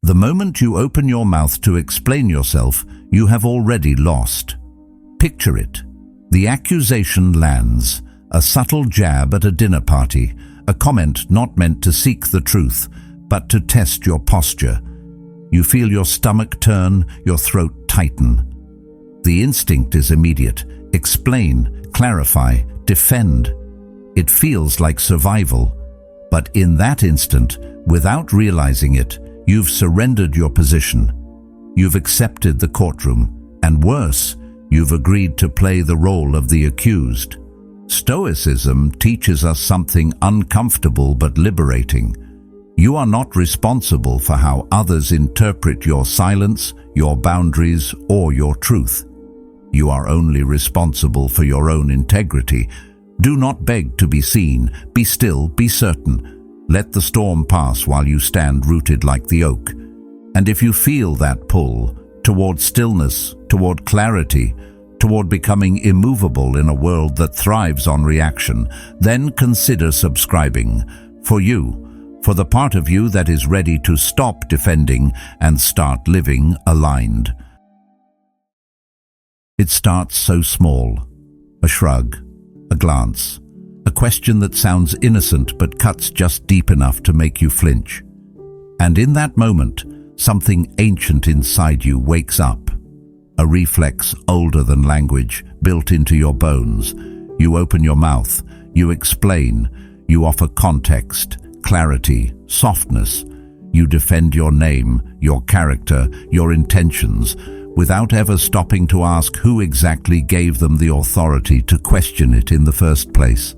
The moment you open your mouth to explain yourself, you have already lost. Picture it. The accusation lands, a subtle jab at a dinner party, a comment not meant to seek the truth, but to test your posture. You feel your stomach turn, your throat tighten. The instinct is immediate. Explain, clarify, defend. It feels like survival, but in that instant, without realizing it, you've surrendered your position. You've accepted the courtroom, and worse, you've agreed to play the role of the accused. Stoicism teaches us something uncomfortable but liberating. You are not responsible for how others interpret your silence, your boundaries, or your truth. You are only responsible for your own integrity. Do not beg to be seen. Be still, be certain. Let the storm pass while you stand rooted like the oak. And if you feel that pull toward stillness, toward clarity, toward becoming immovable in a world that thrives on reaction, then consider subscribing. For you, for the part of you that is ready to stop defending and start living aligned. It starts so small. A shrug, a glance, a question that sounds innocent but cuts just deep enough to make you flinch. And in that moment, something ancient inside you wakes up. A reflex older than language, built into your bones. You open your mouth, you explain, you offer context, clarity, softness. You defend your name, your character, your intentions, without ever stopping to ask who exactly gave them the authority to question it in the first place.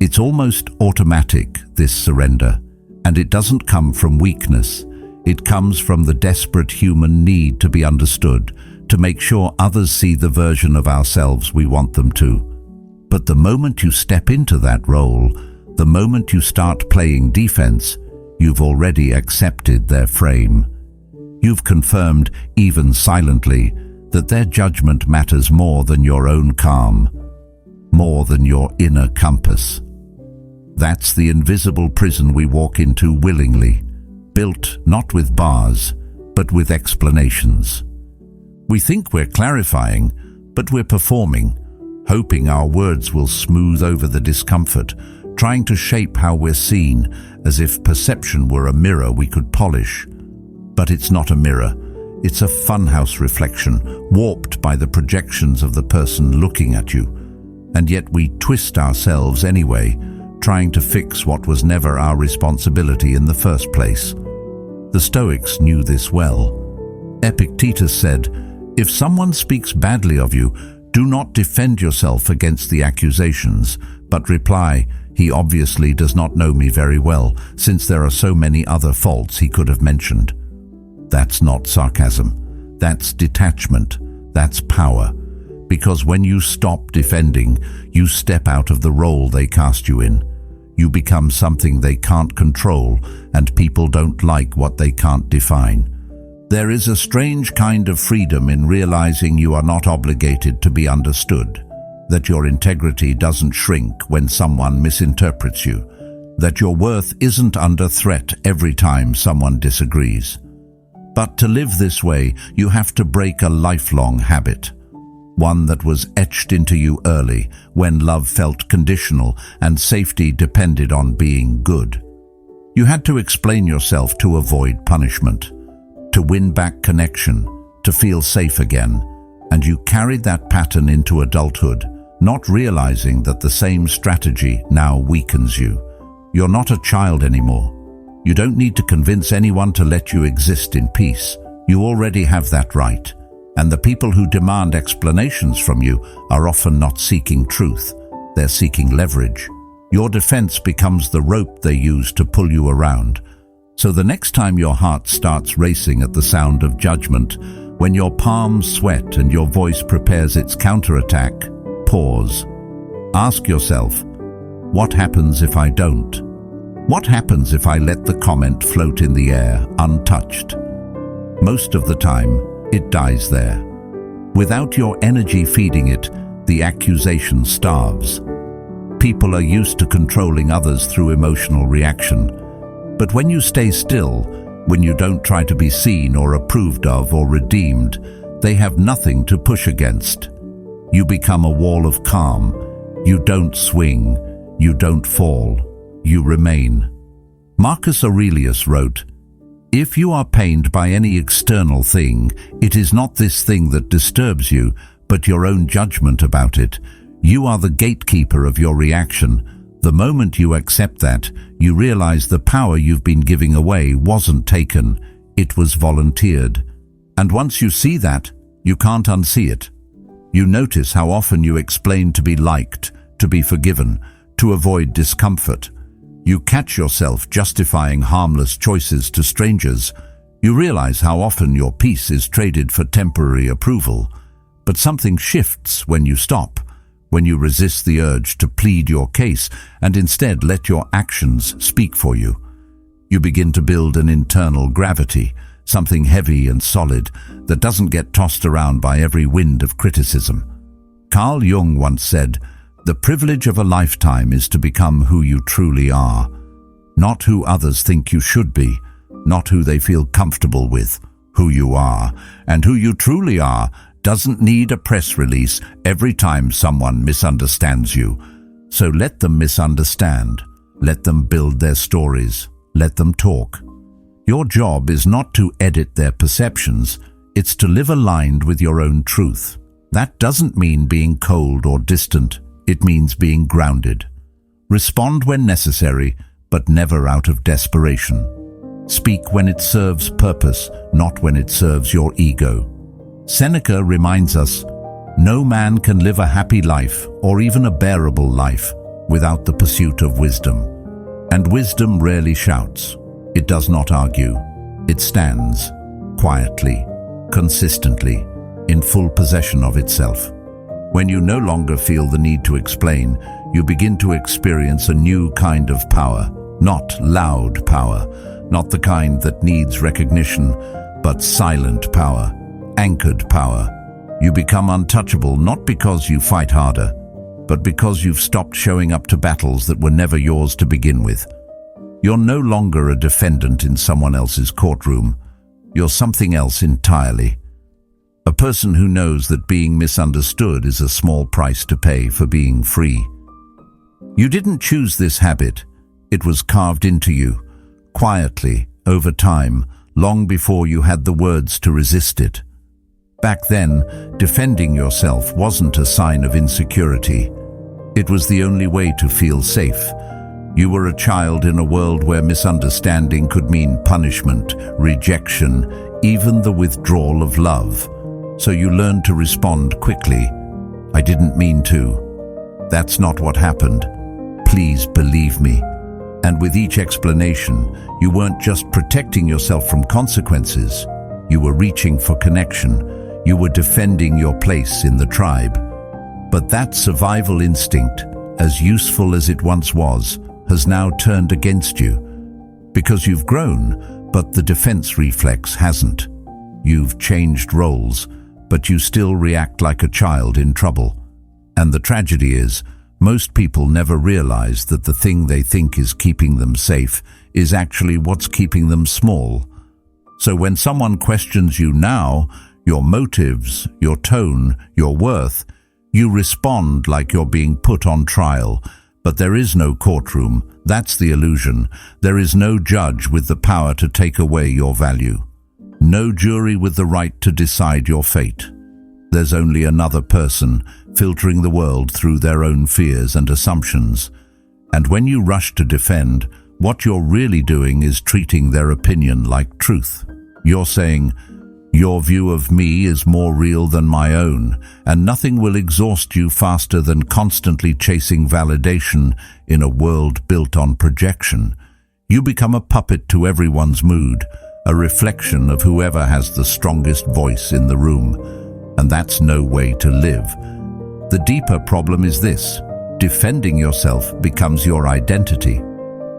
It's almost automatic, this surrender, and it doesn't come from weakness. It comes from the desperate human need to be understood, to make sure others see the version of ourselves we want them to. But the moment you step into that role, the moment you start playing defense, you've already accepted their frame. You've confirmed, even silently, that their judgment matters more than your own calm, more than your inner compass. That's the invisible prison we walk into willingly, built not with bars, but with explanations. We think we're clarifying, but we're performing, hoping our words will smooth over the discomfort, trying to shape how we're seen, as if perception were a mirror we could polish. But it's not a mirror. It's a funhouse reflection, warped by the projections of the person looking at you. And yet we twist ourselves anyway, trying to fix what was never our responsibility in the first place. The Stoics knew this well. Epictetus said, "If someone speaks badly of you, do not defend yourself against the accusations, but reply, 'He obviously does not know me very well, since there are so many other faults he could have mentioned.'" That's not sarcasm. That's detachment. That's power. Because when you stop defending, you step out of the role they cast you in. You become something they can't control, and people don't like what they can't define. There is a strange kind of freedom in realizing you are not obligated to be understood, that your integrity doesn't shrink when someone misinterprets you, that your worth isn't under threat every time someone disagrees. But to live this way, you have to break a lifelong habit, one that was etched into you early, when love felt conditional and safety depended on being good. You had to explain yourself to avoid punishment, to win back connection, to feel safe again, and you carried that pattern into adulthood, not realizing that the same strategy now weakens you. You're not a child anymore. You don't need to convince anyone to let you exist in peace. You already have that right. And the people who demand explanations from you are often not seeking truth. They're seeking leverage. Your defense becomes the rope they use to pull you around. So the next time your heart starts racing at the sound of judgment, when your palms sweat and your voice prepares its counterattack, pause. Ask yourself, what happens if I don't? What happens if I let the comment float in the air, untouched? Most of the time, it dies there. Without your energy feeding it, the accusation starves. People are used to controlling others through emotional reaction. But when you stay still, When you don't try to be seen or approved of or redeemed, they have nothing to push against. You become a wall of calm. You don't swing. You don't fall. You remain. Marcus Aurelius wrote, "If you are pained by any external thing, it is not this thing that disturbs you, but your own judgment about it. You are the gatekeeper of your reaction. The moment you accept that, you realize the power you've been giving away wasn't taken, it was volunteered. And once you see that, you can't unsee it. You notice how often you explain to be liked, to be forgiven, to avoid discomfort. You catch yourself justifying harmless choices to strangers. You realize how often your peace is traded for temporary approval. But something shifts when you stop, when you resist the urge to plead your case and instead let your actions speak for you. You begin to build an internal gravity, something heavy and solid that doesn't get tossed around by every wind of criticism. Carl Jung once said, "The privilege of a lifetime is to become who you truly are, not who others think you should be, not who they feel comfortable with, who you are, and who you truly are doesn't need a press release every time someone misunderstands you. So let them misunderstand. Let them build their stories. Let them talk. Your job is not to edit their perceptions. It's to live aligned with your own truth. That doesn't mean being cold or distant. It means being grounded. Respond when necessary, but never out of desperation. Speak when it serves purpose, not when it serves your ego." Seneca reminds us, "No man can live a happy life or even a bearable life without the pursuit of wisdom. And wisdom rarely shouts. It does not argue. It stands quietly, consistently, in full possession of itself. When you no longer feel the need to explain, you begin to experience a new kind of power, not loud power, not the kind that needs recognition, but silent power, anchored power. You become untouchable not because you fight harder, but because you've stopped showing up to battles that were never yours to begin with. You're no longer a defendant in someone else's courtroom. You're something else entirely. A person who knows that being misunderstood is a small price to pay for being free. You didn't choose this habit. It was carved into you, quietly, over time, long before you had the words to resist it. Back then, defending yourself wasn't a sign of insecurity. It was the only way to feel safe. You were a child in a world where misunderstanding could mean punishment, rejection, even the withdrawal of love. So you learned to respond quickly. "I didn't mean to. That's not what happened. Please believe me." And with each explanation, you weren't just protecting yourself from consequences. You were reaching for connection. You were defending your place in the tribe. But that survival instinct, as useful as it once was, has now turned against you. Because you've grown, but the defense reflex hasn't. You've changed roles, but you still react like a child in trouble. And the tragedy is, most people never realize that the thing they think is keeping them safe is actually what's keeping them small. So when someone questions you now, your motives, your tone, your worth, you respond like you're being put on trial. But there is no courtroom. That's the illusion. There is no judge with the power to take away your value. No jury with the right to decide your fate. There's only another person filtering the world through their own fears and assumptions. And when you rush to defend, what you're really doing is treating their opinion like truth. You're saying, "Your view of me is more real than my own, and nothing will exhaust you faster than constantly chasing validation in a world built on projection." You become a puppet to everyone's mood, a reflection of whoever has the strongest voice in the room. And that's no way to live. The deeper problem is this: defending yourself becomes your identity.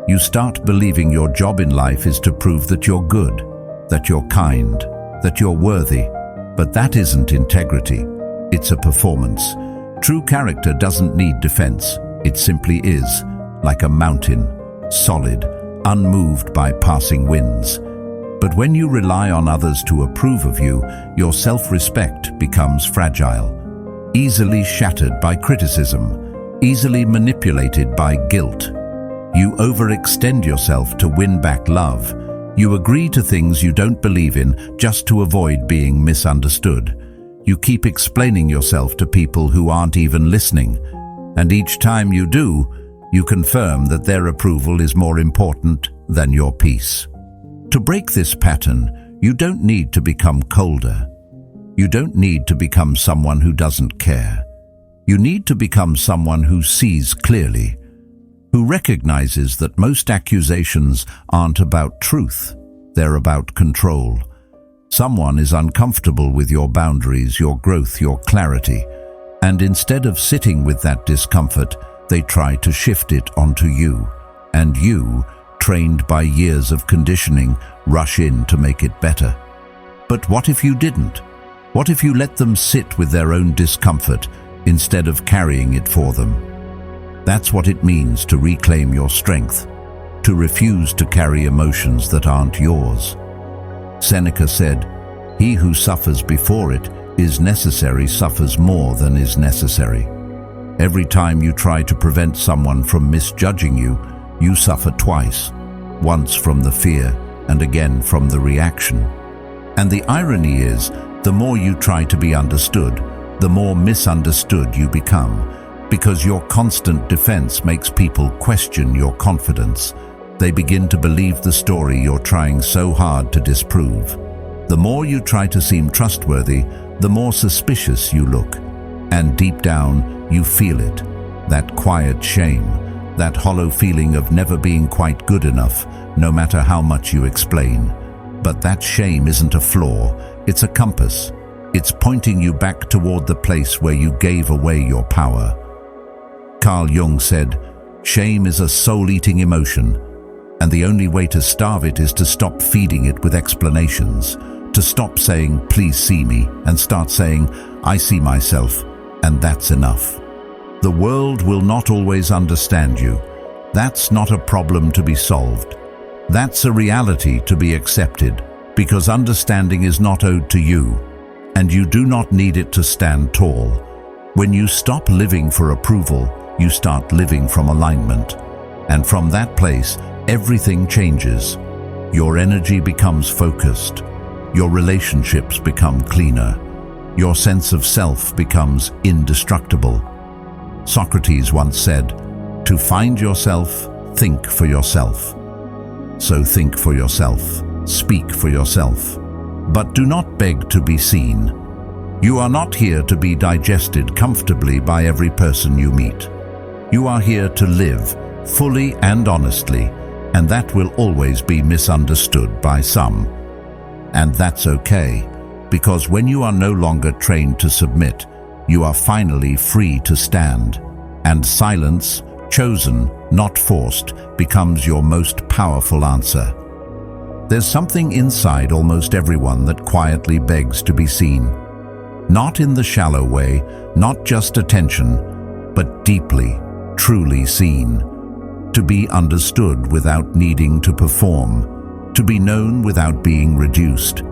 You start believing your job in life is to prove that you're good, that you're kind, that you're worthy. But that isn't integrity. It's a performance. True character doesn't need defense. It simply is, like a mountain, solid, unmoved by passing winds. But when you rely on others to approve of you, your self-respect becomes fragile, easily shattered by criticism, easily manipulated by guilt. You overextend yourself to win back love. You agree to things you don't believe in just to avoid being misunderstood. You keep explaining yourself to people who aren't even listening. And each time you do, you confirm that their approval is more important than your peace. To break this pattern, you don't need to become colder. You don't need to become someone who doesn't care. You need to become someone who sees clearly, who recognizes that most accusations aren't about truth, they're about control. Someone is uncomfortable with your boundaries, your growth, your clarity, and instead of sitting with that discomfort, they try to shift it onto you, and you, trained by years of conditioning, rush in to make it better. But what if you didn't? What if you let them sit with their own discomfort instead of carrying it for them? That's what it means to reclaim your strength, to refuse to carry emotions that aren't yours. Seneca said, "He who suffers before it is necessary suffers more than is necessary." Every time you try to prevent someone from misjudging you, you suffer twice, once from the fear and again from the reaction. And the irony is, the more you try to be understood, the more misunderstood you become, because your constant defense makes people question your confidence. They begin to believe the story you're trying so hard to disprove. The more you try to seem trustworthy, the more suspicious you look. And deep down, you feel it, that quiet shame, that hollow feeling of never being quite good enough, no matter how much you explain. But that shame isn't a flaw, it's a compass. It's pointing you back toward the place where you gave away your power. Carl Jung said, "Shame is a soul-eating emotion, and the only way to starve it is to stop feeding it with explanations, to stop saying, 'Please see me,' and start saying, 'I see myself,' and that's enough." The world will not always understand you. That's not a problem to be solved. That's a reality to be accepted, because understanding is not owed to you, and you do not need it to stand tall. When you stop living for approval, you start living from alignment. And from that place, everything changes. Your energy becomes focused. Your relationships become cleaner. Your sense of self becomes indestructible. Socrates once said, "To find yourself, think for yourself." So think for yourself, speak for yourself, but do not beg to be seen. You are not here to be digested comfortably by every person you meet. You are here to live fully and honestly, and that will always be misunderstood by some. And that's okay, because when you are no longer trained to submit, you are finally free to stand, and silence, chosen, not forced, becomes your most powerful answer. There's something inside almost everyone that quietly begs to be seen. Not in the shallow way, not just attention, but deeply, truly seen. To be understood without needing to perform, to be known without being reduced.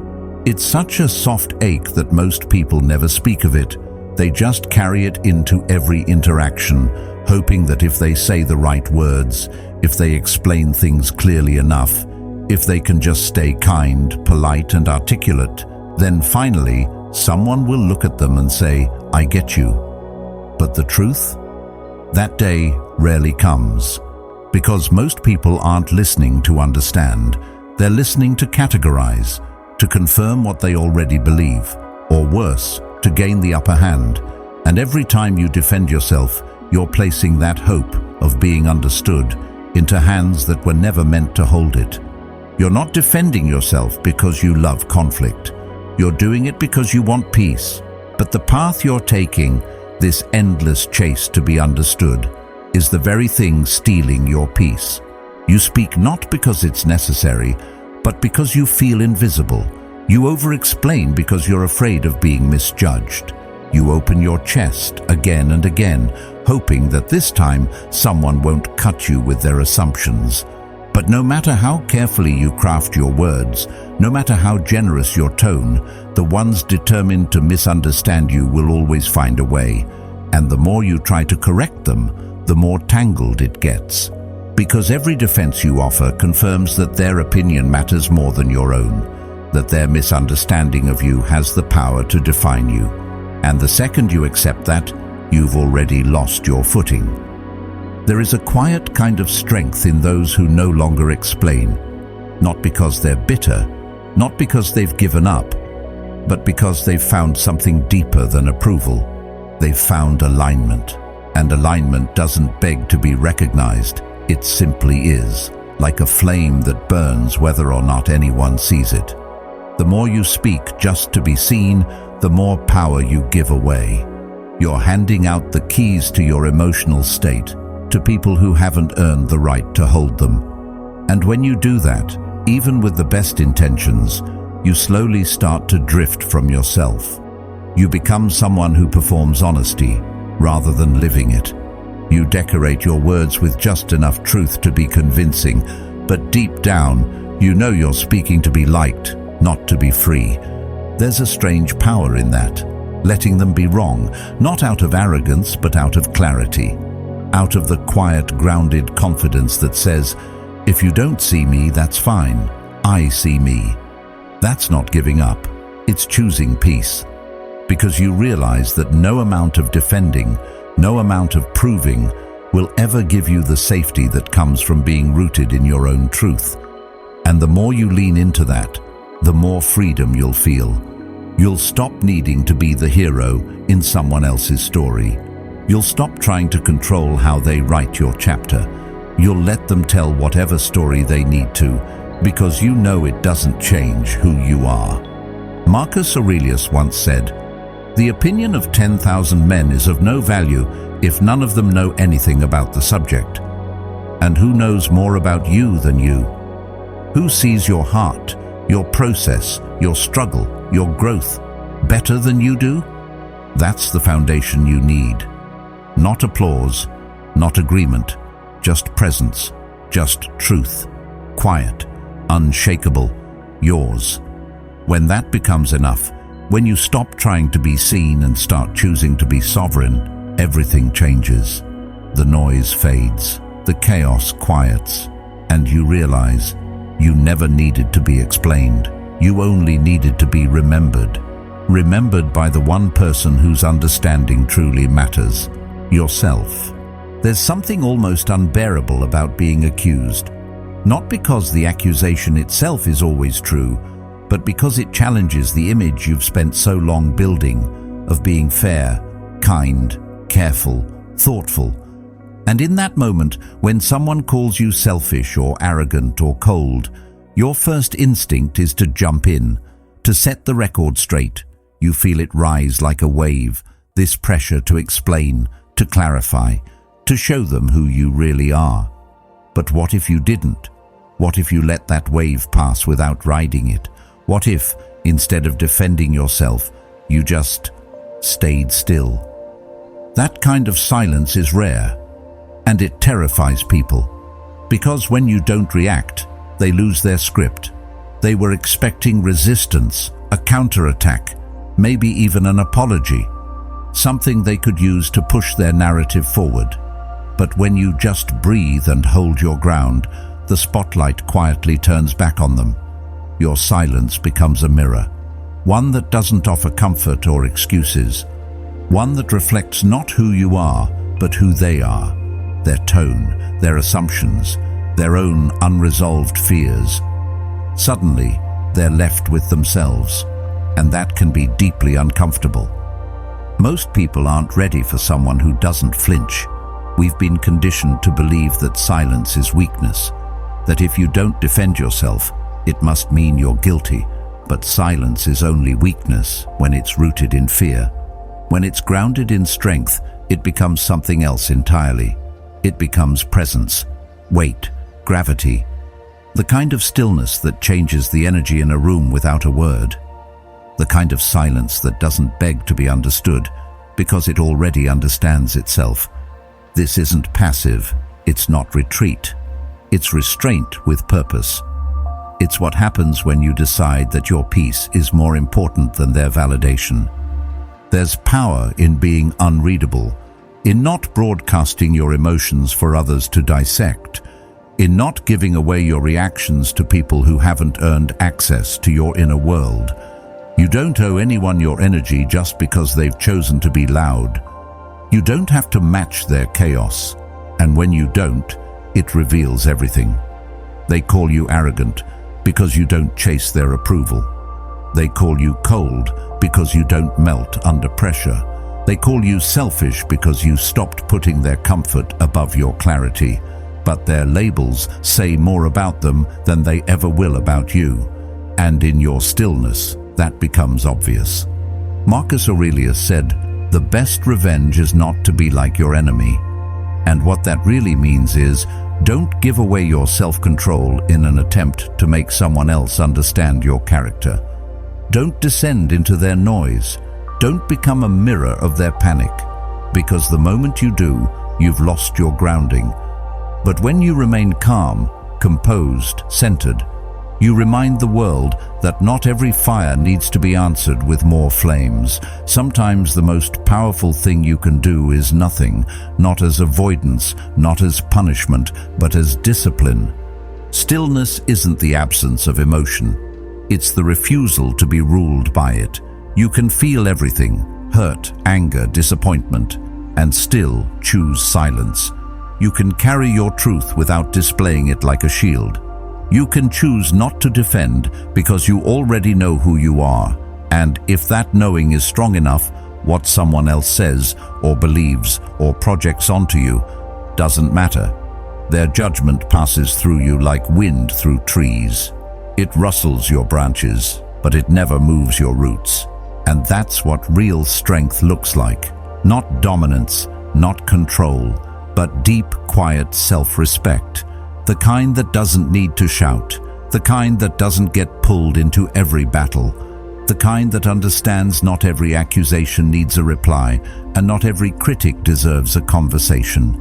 It's such a soft ache that most people never speak of it. They just carry it into every interaction, hoping that if they say the right words, if they explain things clearly enough, if they can just stay kind, polite, and articulate, then finally, someone will look at them and say, "I get you." But the truth? That day rarely comes, because most people aren't listening to understand. They're listening to categorize, to confirm what they already believe, or worse, to gain the upper hand. And every time you defend yourself, you're placing that hope of being understood into hands that were never meant to hold it. You're not defending yourself because you love conflict. You're doing it because you want peace. But the path you're taking, this endless chase to be understood, is the very thing stealing your peace. You speak not because it's necessary, but because you feel invisible. You over-explain because you're afraid of being misjudged. You open your chest again and again, hoping that this time someone won't cut you with their assumptions. But no matter how carefully you craft your words, No matter how generous your tone, the ones determined to misunderstand you will always find a way. And the more you try to correct them, the more tangled it gets. Because every defense you offer confirms that their opinion matters more than your own, that their misunderstanding of you has the power to define you. And the second you accept that, you've already lost your footing. There is a quiet kind of strength in those who no longer explain, not because they're bitter, not because they've given up, but because they've found something deeper than approval. They've found alignment, and alignment doesn't beg to be recognized. It simply is, like a flame that burns whether or not anyone sees it. The more you speak just to be seen, the more power you give away. You're handing out the keys to your emotional state to people who haven't earned the right to hold them. And when you do that, even with the best intentions, you slowly start to drift from yourself. You become someone who performs honesty rather than living it. You decorate your words with just enough truth to be convincing, but deep down, you know you're speaking to be liked, not to be free. There's a strange power in that, letting them be wrong, not out of arrogance, but out of clarity, out of the quiet, grounded confidence that says, if you don't see me, that's fine. I see me. That's not giving up. It's choosing peace. Because you realize that no amount of defending, no amount of proving will ever give you the safety that comes from being rooted in your own truth. And the more you lean into that, the more freedom you'll feel. You'll stop needing to be the hero in someone else's story. You'll stop trying to control how they write your chapter. You'll let them tell whatever story they need to, because you know it doesn't change who you are. Marcus Aurelius once said, "The opinion of 10,000 men is of no value if none of them know anything about the subject. And who knows more about you than you? Who sees your heart, your process, your struggle, your growth better than you do?" That's the foundation you need. Not applause, not agreement, just presence, just truth, quiet, unshakable, yours. When that becomes enough, when you stop trying to be seen and start choosing to be sovereign, everything changes. The noise fades, the chaos quiets, and you realize you never needed to be explained. You only needed to be remembered. Remembered by the one person whose understanding truly matters, yourself. There's something almost unbearable about being accused, not because the accusation itself is always true, but because it challenges the image you've spent so long building of being fair, kind, careful, thoughtful. And in that moment, when someone calls you selfish or arrogant or cold, your first instinct is to jump in, to set the record straight. You feel it rise like a wave, this pressure to explain, to clarify, to show them who you really are. But what if you didn't? What if you let that wave pass without riding it? What if, instead of defending yourself, you just stayed still? That kind of silence is rare, and it terrifies people. Because when you don't react, they lose their script. They were expecting resistance, a counterattack, maybe even an apology, something they could use to push their narrative forward. But when you just breathe and hold your ground, the spotlight quietly turns back on them. Your silence becomes a mirror, one that doesn't offer comfort or excuses, one that reflects not who you are, but who they are, their tone, their assumptions, their own unresolved fears. Suddenly, they're left with themselves, and that can be deeply uncomfortable. Most people aren't ready for someone who doesn't flinch. We've been conditioned to believe that silence is weakness, that if you don't defend yourself, it must mean you're guilty. But silence is only weakness when it's rooted in fear. When it's grounded in strength, it becomes something else entirely. It becomes presence, weight, gravity, the kind of stillness that changes the energy in a room without a word, the kind of silence that doesn't beg to be understood because it already understands itself. This isn't passive, it's not retreat, it's restraint with purpose. It's what happens when you decide that your peace is more important than their validation. There's power in being unreadable, in not broadcasting your emotions for others to dissect, in not giving away your reactions to people who haven't earned access to your inner world. You don't owe anyone your energy just because they've chosen to be loud. You don't have to match their chaos, and when you don't, it reveals everything. They call you arrogant because you don't chase their approval. They call you cold because you don't melt under pressure. They call you selfish because you stopped putting their comfort above your clarity. But their labels say more about them than they ever will about you. And in your stillness, that becomes obvious. Marcus Aurelius said, "The best revenge is not to be like your enemy." And what that really means is, don't give away your self-control in an attempt to make someone else understand your character. Don't descend into their noise. Don't become a mirror of their panic, because the moment you do, you've lost your grounding. But when you remain calm, composed, centered, you remind the world that not every fire needs to be answered with more flames. Sometimes the most powerful thing you can do is nothing, not as avoidance, not as punishment, but as discipline. Stillness isn't the absence of emotion. It's the refusal to be ruled by it. You can feel everything, hurt, anger, disappointment, and still choose silence. You can carry your truth without displaying it like a shield. You can choose not to defend because you already know who you are, and if that knowing is strong enough, what someone else says or believes or projects onto you doesn't matter. Their judgment passes through you like wind through trees. It rustles your branches, but it never moves your roots. And that's what real strength looks like. Not dominance, not control, but deep, quiet self-respect. The kind that doesn't need to shout, the kind that doesn't get pulled into every battle, the kind that understands not every accusation needs a reply, and not every critic deserves a conversation.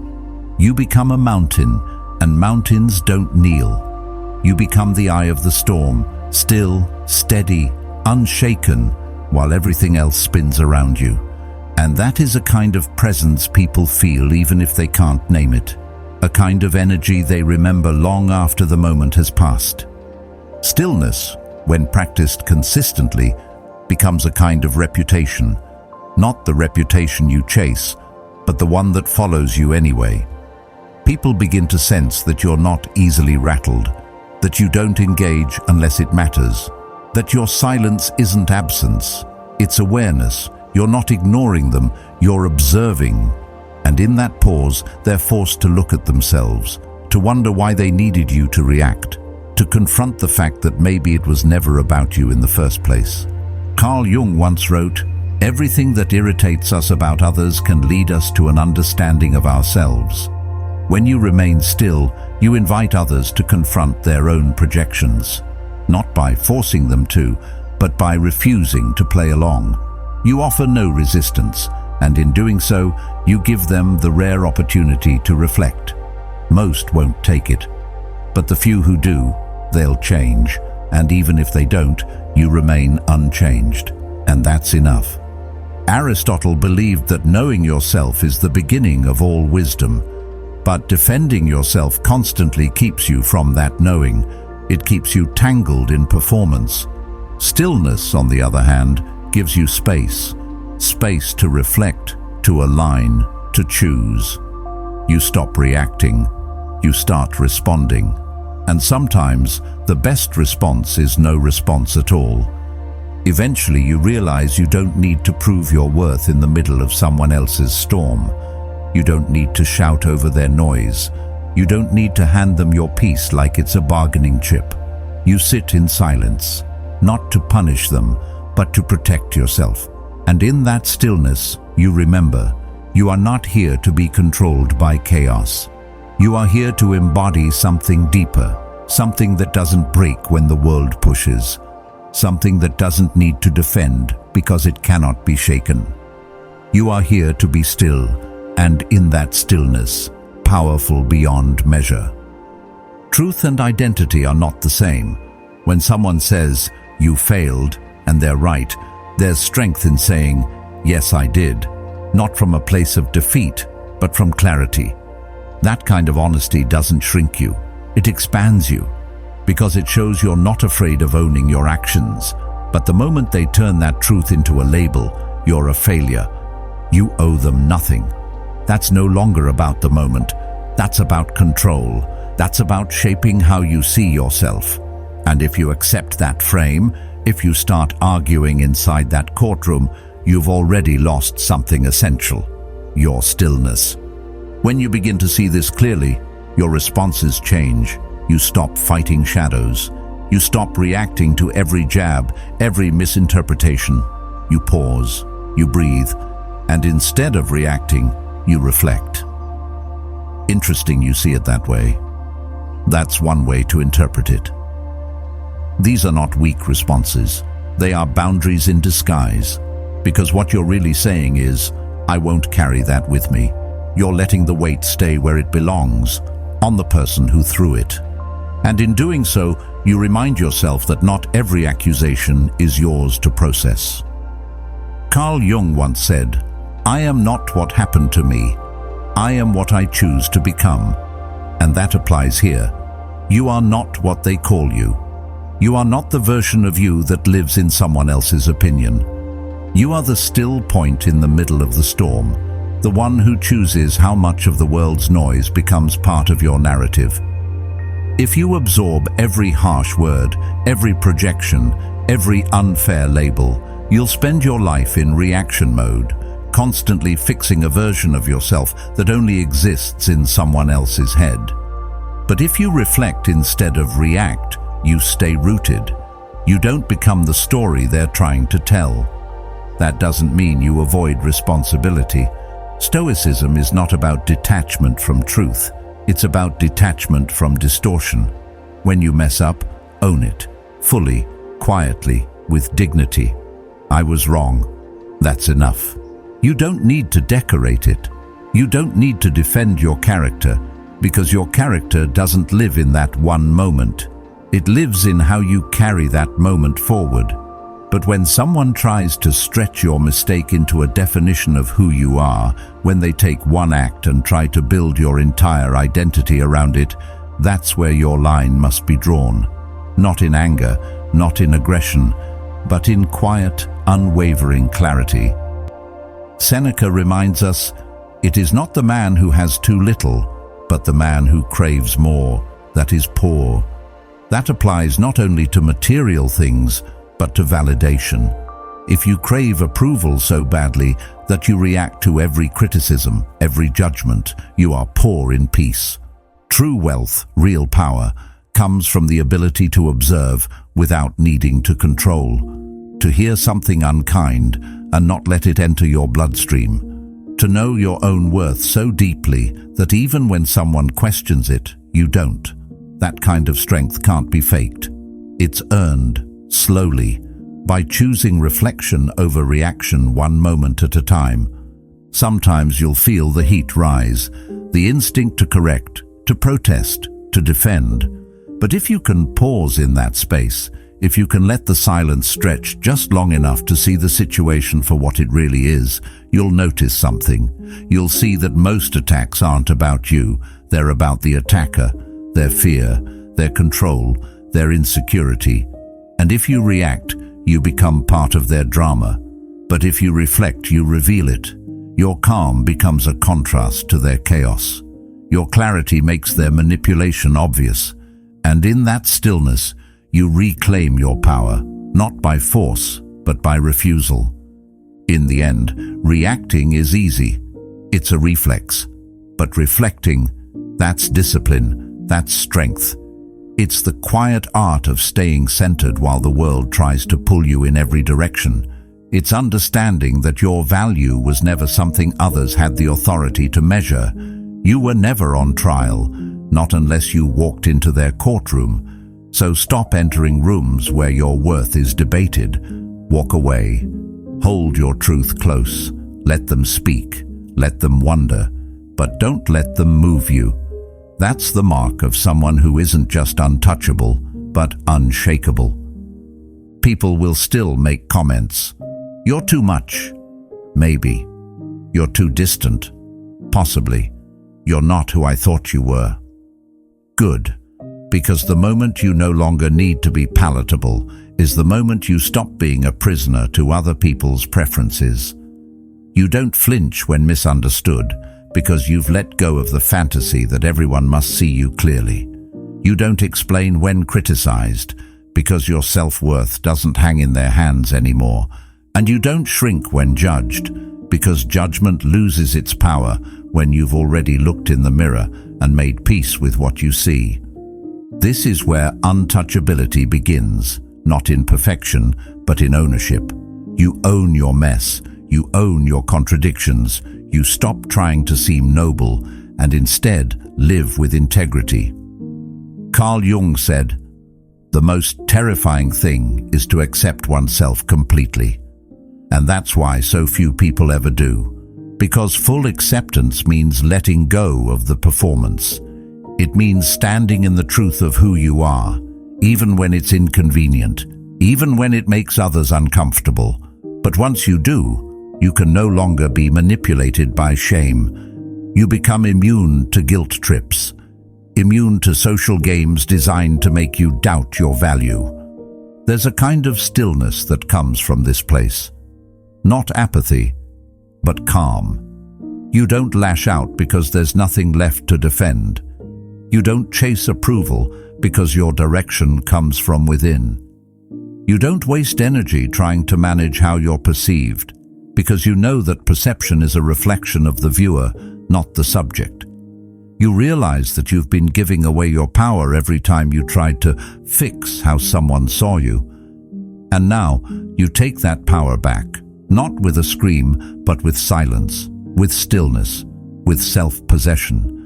You become a mountain, and mountains don't kneel. You become the eye of the storm, still, steady, unshaken, while everything else spins around you. And that is a kind of presence people feel even if they can't name it. A kind of energy they remember long after the moment has passed. Stillness, when practiced consistently, becomes a kind of reputation. Not the reputation you chase, but the one that follows you anyway. People begin to sense that you're not easily rattled, that you don't engage unless it matters, that your silence isn't absence, it's awareness. You're not ignoring them, you're observing. And in that pause, they're forced to look at themselves, to wonder why they needed you to react, to confront the fact that maybe it was never about you in the first place. Carl Jung once wrote, "Everything that irritates us about others can lead us to an understanding of ourselves." When you remain still, you invite others to confront their own projections, not by forcing them to, but by refusing to play along. You offer no resistance, and in doing so, you give them the rare opportunity to reflect. Most won't take it, but the few who do, they'll change, and even if they don't, you remain unchanged, and that's enough. Aristotle believed that knowing yourself is the beginning of all wisdom, but defending yourself constantly keeps you from that knowing. It keeps you tangled in performance. Stillness, on the other hand, gives you space to reflect, to align, to choose. You stop reacting, you start responding. And sometimes the best response is no response at all. Eventually you realize you don't need to prove your worth in the middle of someone else's storm. You don't need to shout over their noise. You don't need to hand them your piece like it's a bargaining chip. You sit in silence, not to punish them, but to protect yourself. And in that stillness, you remember, you are not here to be controlled by chaos. You are here to embody something deeper, something that doesn't break when the world pushes, something that doesn't need to defend because it cannot be shaken. You are here to be still, and in that stillness, powerful beyond measure. Truth and identity are not the same. When someone says, "You failed," and they're right, there's strength in saying, "Yes, I did," not from a place of defeat, but from clarity. That kind of honesty doesn't shrink you, it expands you, because it shows you're not afraid of owning your actions. But the moment they turn that truth into a label, "You're a failure," you owe them nothing. That's no longer about the moment. That's about control. That's about shaping how you see yourself. And if you accept that frame, if you start arguing inside that courtroom, you've already lost something essential: your stillness. When you begin to see this clearly, your responses change. You stop fighting shadows. You stop reacting to every jab, every misinterpretation. You pause, you breathe, and instead of reacting, you reflect. Interesting you see it that way. That's one way to interpret it. These are not weak responses. They are boundaries in disguise. Because what you're really saying is, "I won't carry that with me." You're letting the weight stay where it belongs, on the person who threw it. And in doing so, you remind yourself that not every accusation is yours to process. Carl Jung once said, "I am not what happened to me. I am what I choose to become." And that applies here. You are not what they call you. You are not the version of you that lives in someone else's opinion. You are the still point in the middle of the storm, the one who chooses how much of the world's noise becomes part of your narrative. If you absorb every harsh word, every projection, every unfair label, you'll spend your life in reaction mode, constantly fixing a version of yourself that only exists in someone else's head. But if you reflect instead of react, you stay rooted. You don't become the story they're trying to tell. That doesn't mean you avoid responsibility. Stoicism is not about detachment from truth. It's about detachment from distortion. When you mess up, own it, fully, quietly, with dignity. "I was wrong." That's enough. You don't need to decorate it. You don't need to defend your character, because your character doesn't live in that one moment. It lives in how you carry that moment forward. But when someone tries to stretch your mistake into a definition of who you are, when they take one act and try to build your entire identity around it, that's where your line must be drawn. Not in anger, not in aggression, but in quiet, unwavering clarity. Seneca reminds us, "It is not the man who has too little, but the man who craves more, that is poor." That applies not only to material things, but to validation. If you crave approval so badly that you react to every criticism, every judgment, you are poor in peace. True wealth, real power, comes from the ability to observe without needing to control, to hear something unkind and not let it enter your bloodstream, to know your own worth so deeply that even when someone questions it, you don't. That kind of strength can't be faked. It's earned, slowly, by choosing reflection over reaction one moment at a time. Sometimes you'll feel the heat rise, the instinct to correct, to protest, to defend. But if you can pause in that space, if you can let the silence stretch just long enough to see the situation for what it really is, you'll notice something. You'll see that most attacks aren't about you. They're about the attacker, their fear, their control, their insecurity. And if you react, you become part of their drama. But if you reflect, you reveal it. Your calm becomes a contrast to their chaos. Your clarity makes their manipulation obvious. And in that stillness, you reclaim your power, not by force, but by refusal. In the end, reacting is easy. It's a reflex. But reflecting, that's discipline, that's strength. It's the quiet art of staying centered while the world tries to pull you in every direction. It's understanding that your value was never something others had the authority to measure. You were never on trial, not unless you walked into their courtroom. So stop entering rooms where your worth is debated. Walk away. Hold your truth close. Let them speak. Let them wonder. But don't let them move you. That's the mark of someone who isn't just untouchable, but unshakable. People will still make comments. You're too much. Maybe. You're too distant. Possibly. You're not who I thought you were. Good. Because the moment you no longer need to be palatable is the moment you stop being a prisoner to other people's preferences. You don't flinch when misunderstood because you've let go of the fantasy that everyone must see you clearly. You don't explain when criticized because your self-worth doesn't hang in their hands anymore. And you don't shrink when judged because judgment loses its power when you've already looked in the mirror and made peace with what you see. This is where untouchability begins, not in perfection, but in ownership. You own your mess, you own your contradictions, you stop trying to seem noble and instead live with integrity. Carl Jung said, "The most terrifying thing is to accept oneself completely." And that's why so few people ever do. Because full acceptance means letting go of the performance. It means standing in the truth of who you are, even when it's inconvenient, even when it makes others uncomfortable. But once you do, you can no longer be manipulated by shame. You become immune to guilt trips, immune to social games designed to make you doubt your value. There's a kind of stillness that comes from this place. Not apathy, but calm. You don't lash out because there's nothing left to defend. You don't chase approval because your direction comes from within. You don't waste energy trying to manage how you're perceived because you know that perception is a reflection of the viewer, not the subject. You realize that you've been giving away your power every time you tried to fix how someone saw you. And now you take that power back, not with a scream, but with silence, with stillness, with self-possession.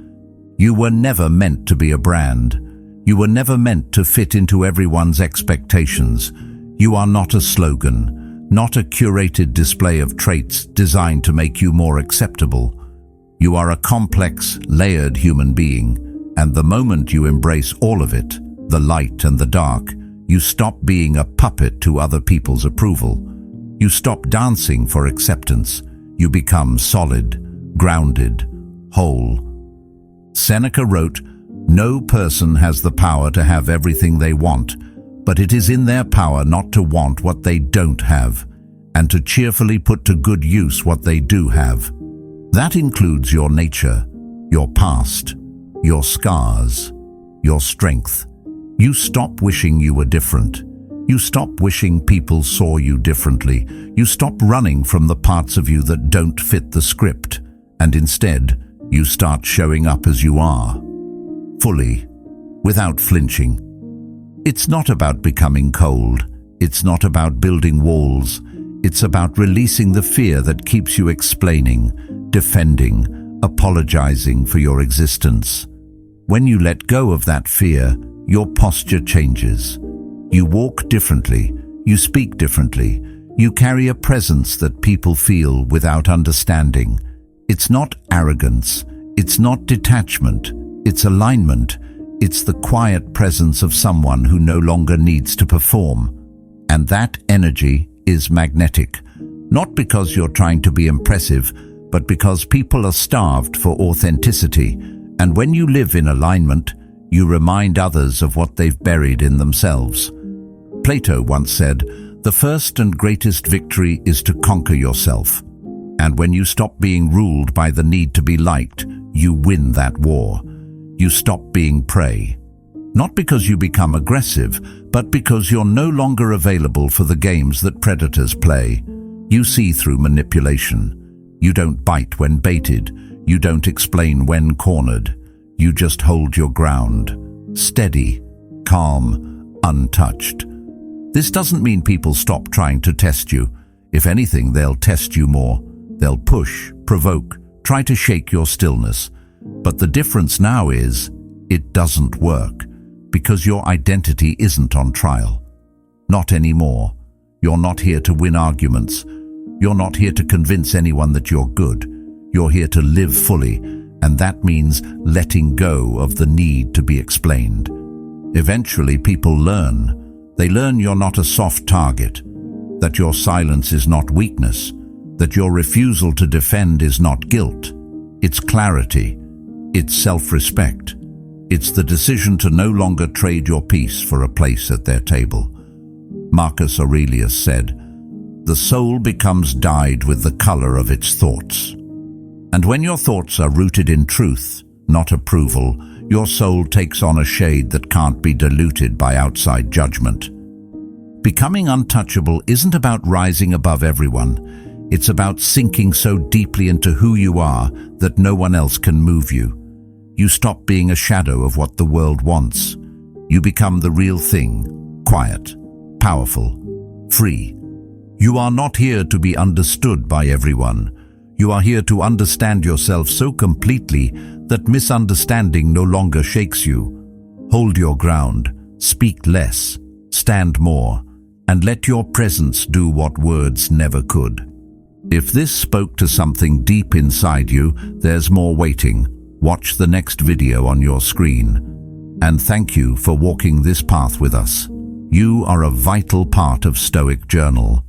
You were never meant to be a brand. You were never meant to fit into everyone's expectations. You are not a slogan, not a curated display of traits designed to make you more acceptable. You are a complex, layered human being, and the moment you embrace all of it, the light and the dark, you stop being a puppet to other people's approval. You stop dancing for acceptance. You become solid, grounded, whole. Seneca wrote, "No person has the power to have everything they want, but it is in their power not to want what they don't have, and to cheerfully put to good use what they do have." That includes your nature, your past, your scars, your strength. You stop wishing you were different. You stop wishing people saw you differently. You stop running from the parts of you that don't fit the script, and instead, you start showing up as you are, fully, without flinching. It's not about becoming cold. It's not about building walls. It's about releasing the fear that keeps you explaining, defending, apologizing for your existence. When you let go of that fear, your posture changes. You walk differently, you speak differently, you carry a presence that people feel without understanding. It's not arrogance, it's not detachment, it's alignment. It's the quiet presence of someone who no longer needs to perform. And that energy is magnetic, not because you're trying to be impressive, but because people are starved for authenticity. And when you live in alignment, you remind others of what they've buried in themselves. Plato once said, "The first and greatest victory is to conquer yourself." And when you stop being ruled by the need to be liked, you win that war. You stop being prey. Not because you become aggressive, but because you're no longer available for the games that predators play. You see through manipulation. You don't bite when baited. You don't explain when cornered. You just hold your ground, steady, calm, untouched. This doesn't mean people stop trying to test you. If anything, they'll test you more. They'll push, provoke, try to shake your stillness. But the difference now is, it doesn't work, because your identity isn't on trial. Not anymore. You're not here to win arguments. You're not here to convince anyone that you're good. You're here to live fully, and that means letting go of the need to be explained. Eventually, people learn. They learn you're not a soft target, that your silence is not weakness, that your refusal to defend is not guilt. It's clarity. It's self-respect. It's the decision to no longer trade your peace for a place at their table. Marcus Aurelius said, "The soul becomes dyed with the color of its thoughts." And when your thoughts are rooted in truth, not approval, your soul takes on a shade that can't be diluted by outside judgment. Becoming untouchable isn't about rising above everyone. It's about sinking so deeply into who you are that no one else can move you. You stop being a shadow of what the world wants. You become the real thing, quiet, powerful, free. You are not here to be understood by everyone. You are here to understand yourself so completely that misunderstanding no longer shakes you. Hold your ground, speak less, stand more, and let your presence do what words never could. If this spoke to something deep inside you, there's more waiting. Watch the next video on your screen. And thank you for walking this path with us. You are a vital part of Stoic Journal.